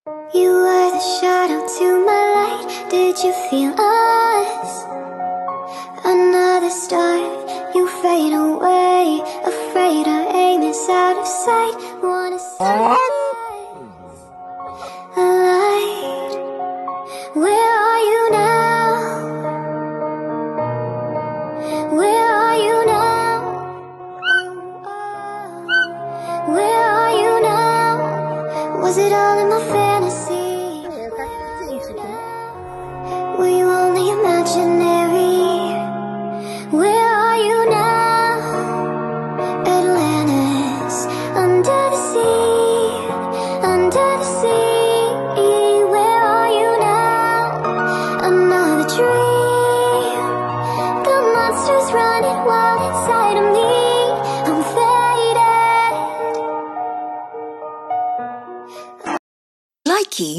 You were the shadow to my light. Did you feel us? Another star, you fade away. Afraid our aim is out of sight. Wanna see us alight. Where are you now? Where are you now? Where are you now? Was it all in my fantasy? Were you only imaginary? Where are you now? Atlantis, under the sea, under the sea. Where are you now? Another dream. The monster's running wild inside of me. I'm faded. Likey